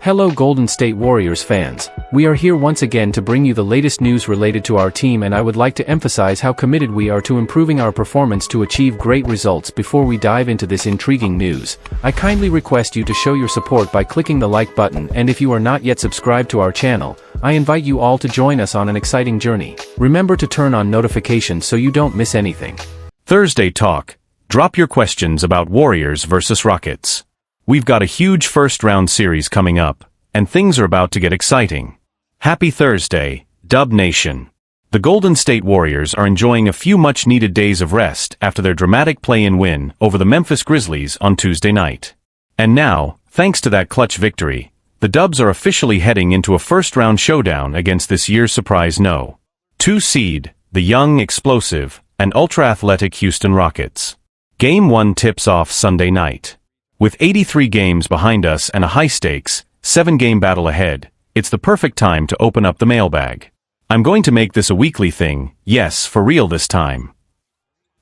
Hello Golden State Warriors fans, we are here once again to bring you the latest news related to our team, and I would like to emphasize how committed we are to improving our performance to achieve great results. Before we dive into this intriguing news, I kindly request you to show your support by clicking the like button, and if you are not yet subscribed to our channel, I invite you all to join us on an exciting journey. Remember to turn on notifications so you don't miss anything. Thursday Talk. Drop your questions about Warriors versus Rockets. We've got a huge first-round series coming up, and things are about to get exciting. Happy Thursday, Dub Nation. The Golden State Warriors are enjoying a few much-needed days of rest after their dramatic play-in win over the Memphis Grizzlies on Tuesday night. And now, thanks to that clutch victory, the Dubs are officially heading into a first-round showdown against this year's surprise No. 2 seed, the young, explosive, and ultra-athletic Houston Rockets. Game 1 tips off Sunday night. With 83 games behind us and a high-stakes, 7-game battle ahead, it's the perfect time to open up the mailbag. I'm going to make this a weekly thing, yes, for real this time.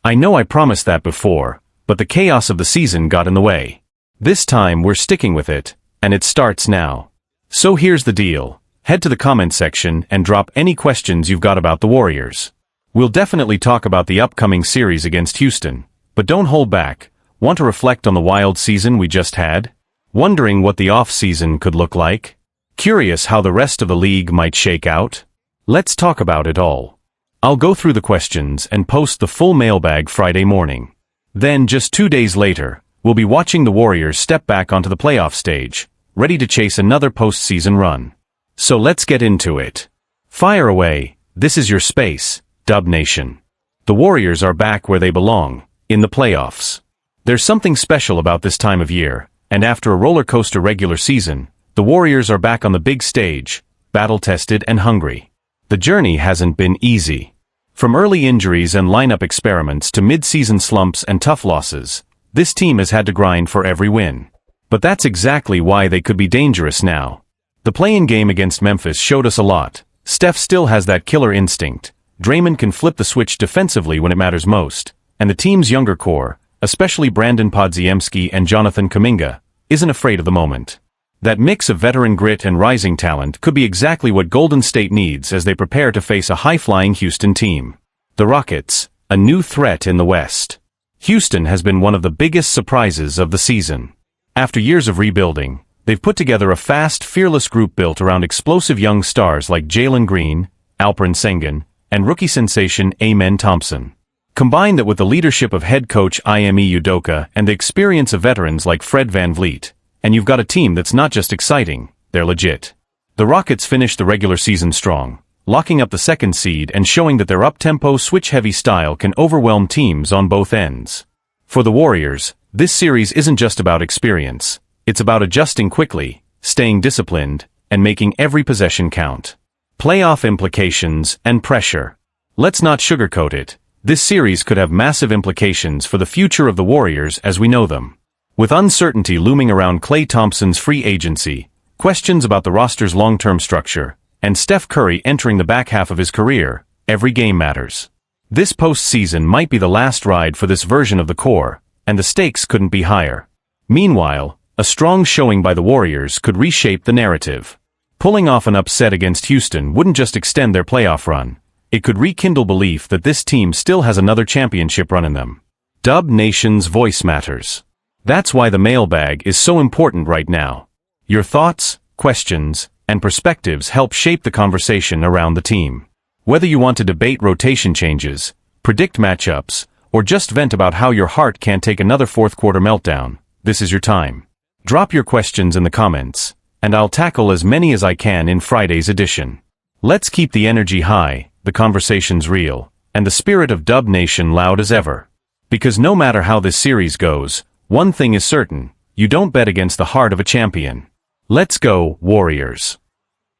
I know I promised that before, but the chaos of the season got in the way. This time we're sticking with it, and it starts now. So here's the deal. Head to the comment section and drop any questions you've got about the Warriors. We'll definitely talk about the upcoming series against Houston, but don't hold back. Want to reflect on the wild season we just had? Wondering what the off-season could look like? Curious how the rest of the league might shake out? Let's talk about it all. I'll go through the questions and post the full mailbag Friday morning. Then, just 2 days later, we'll be watching the Warriors step back onto the playoff stage, ready to chase another postseason run. So let's get into it. Fire away, this is your space, Dub Nation. The Warriors are back where they belong, in the playoffs. There's something special about this time of year, and after a roller coaster regular season, the Warriors are back on the big stage, battle-tested and hungry. The journey hasn't been easy. From early injuries and lineup experiments to mid-season slumps and tough losses, this team has had to grind for every win. But that's exactly why they could be dangerous now. The play-in game against Memphis showed us a lot. Steph still has that killer instinct, Draymond can flip the switch defensively when it matters most, and the team's younger core, especially Brandon Podziemski and Jonathan Kuminga, isn't afraid of the moment. That mix of veteran grit and rising talent could be exactly what Golden State needs as they prepare to face a high-flying Houston team. The Rockets, a new threat in the West. Houston has been one of the biggest surprises of the season. After years of rebuilding, they've put together a fast, fearless group built around explosive young stars like Draymond Green, Alperen Sengun, and rookie sensation Klay Thompson. Combine that with the leadership of head coach Ime Udoka and the experience of veterans like Fred VanVleet, and you've got a team that's not just exciting, they're legit. The Rockets finished the regular season strong, locking up the second seed and showing that their up-tempo, switch-heavy style can overwhelm teams on both ends. For the Warriors, this series isn't just about experience, it's about adjusting quickly, staying disciplined, and making every possession count. Playoff implications and pressure. Let's not sugarcoat it. This series could have massive implications for the future of the Warriors as we know them. With uncertainty looming around Klay Thompson's free agency, questions about the roster's long-term structure, and Steph Curry entering the back half of his career, every game matters. This postseason might be the last ride for this version of the core, and the stakes couldn't be higher. Meanwhile, a strong showing by the Warriors could reshape the narrative. Pulling off an upset against Houston wouldn't just extend their playoff run. It could rekindle belief that this team still has another championship run in them. Dub Nation's voice matters. That's why the mailbag is so important right now. Your thoughts, questions, and perspectives help shape the conversation around the team. Whether you want to debate rotation changes, predict matchups, or just vent about how your heart can't take another fourth-quarter meltdown, this is your time. Drop your questions in the comments, and I'll tackle as many as I can in Friday's edition. Let's keep the energy high, the conversation's real, and the spirit of Dub Nation loud as ever. Because no matter how this series goes, one thing is certain, you don't bet against the heart of a champion. Let's go, Warriors.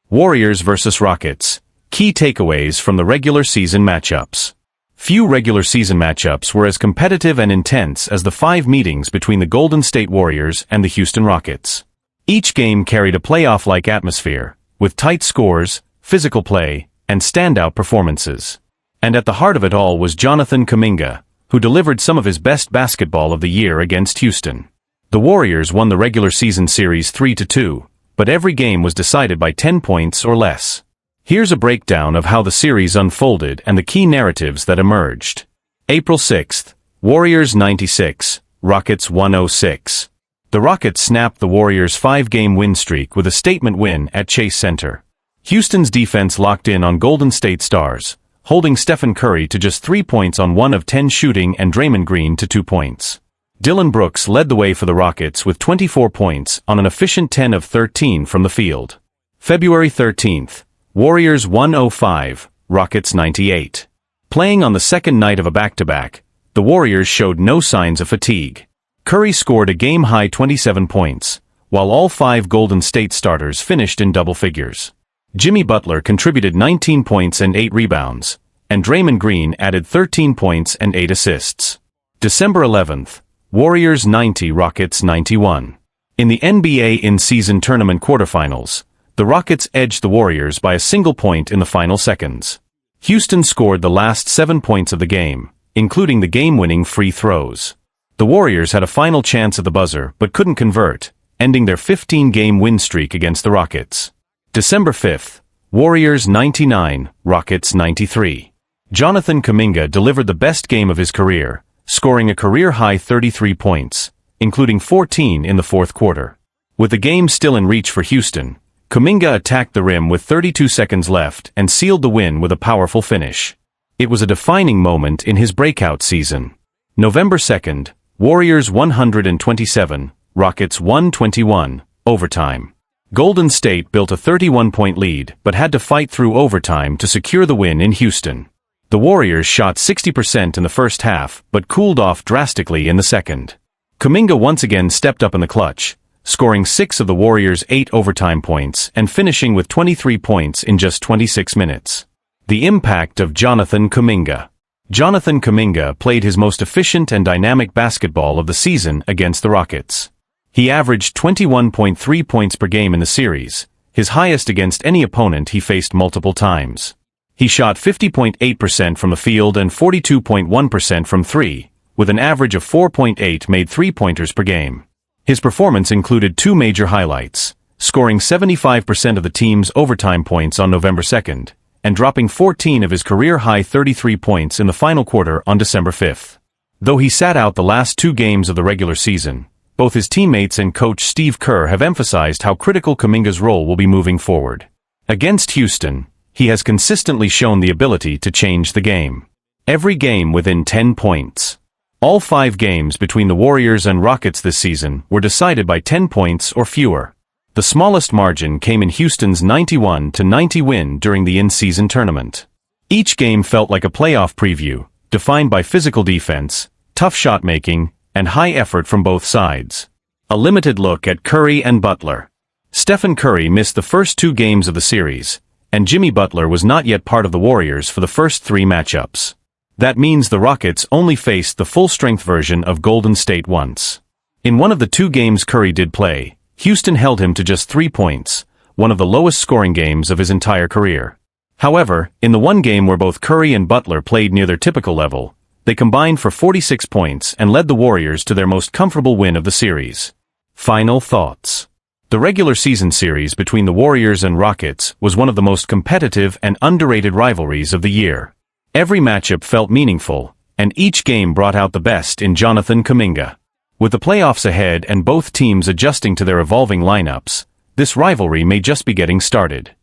Warriors versus Rockets. Key takeaways from the regular season matchups. Few regular season matchups were as competitive and intense as the 5 meetings between the Golden State Warriors and the Houston Rockets. Each game carried a playoff-like atmosphere, with tight scores, physical play, and standout performances. And at the heart of it all was Jonathan Kuminga, who delivered some of his best basketball of the year against Houston. The Warriors won the regular season series 3-2, but every game was decided by 10 points or less. Here's a breakdown of how the series unfolded and the key narratives that emerged. April 6th, Warriors 96, Rockets 106. The Rockets snapped the Warriors' 5-game win streak with a statement win at Chase Center. Houston's defense locked in on Golden State stars, holding Stephen Curry to just 3 points on 1 of 10 shooting and Draymond Green to 2 points. Dillon Brooks led the way for the Rockets with 24 points on an efficient 10 of 13 from the field. February 13th, Warriors 105, Rockets 98. Playing on the second night of a back-to-back, the Warriors showed no signs of fatigue. Curry scored a game-high 27 points, while all 5 Golden State starters finished in double figures. Jimmy Butler contributed 19 points and 8 rebounds, and Draymond Green added 13 points and 8 assists. December 11th, Warriors 90, Rockets 91. In the NBA in-season tournament quarterfinals, the Rockets edged the Warriors by a single point in the final seconds. Houston scored the last 7 points of the game, including the game-winning free throws. The Warriors had a final chance at the buzzer but couldn't convert, ending their 15-game win streak against the Rockets. December 5th, Warriors 99, Rockets 93. Jonathan Kuminga delivered the best game of his career, scoring a career-high 33 points, including 14 in the fourth quarter. With the game still in reach for Houston, Kuminga attacked the rim with 32 seconds left and sealed the win with a powerful finish. It was a defining moment in his breakout season. November 2nd, Warriors 127, Rockets 121, overtime. Golden State built a 31-point lead but had to fight through overtime to secure the win in Houston. The Warriors shot 60% in the first half but cooled off drastically in the second. Kuminga once again stepped up in the clutch, scoring 6 of the Warriors' 8 overtime points and finishing with 23 points in just 26 minutes. The impact of Jonathan Kuminga. Jonathan Kuminga played his most efficient and dynamic basketball of the season against the Rockets. He averaged 21.3 points per game in the series, his highest against any opponent he faced multiple times. He shot 50.8% from the field and 42.1% from 3, with an average of 4.8 made three-pointers per game. His performance included 2 major highlights, scoring 75% of the team's overtime points on November 2nd, and dropping 14 of his career-high 33 points in the final quarter on December 5th. Though he sat out the last 2 games of the regular season, both his teammates and coach Steve Kerr have emphasized how critical Kuminga's role will be moving forward. Against Houston, he has consistently shown the ability to change the game. Every game within 10 points. All 5 games between the Warriors and Rockets this season were decided by 10 points or fewer. The smallest margin came in Houston's 91-90 win during the in-season tournament. Each game felt like a playoff preview, defined by physical defense, tough shot-making, and high effort from both sides. A limited look at Curry and Butler. Stephen Curry missed the first 2 games of the series, and Jimmy Butler was not yet part of the Warriors for the first 3 matchups. That means the Rockets only faced the full-strength version of Golden State once. In one of the 2 games Curry did play, Houston held him to just 3 points, one of the lowest scoring games of his entire career. However, in the one game where both Curry and Butler played near their typical level, they combined for 46 points and led the Warriors to their most comfortable win of the series. Final thoughts. The regular season series between the Warriors and Rockets was one of the most competitive and underrated rivalries of the year. Every matchup felt meaningful, and each game brought out the best in Jonathan Kuminga. With the playoffs ahead and both teams adjusting to their evolving lineups, this rivalry may just be getting started.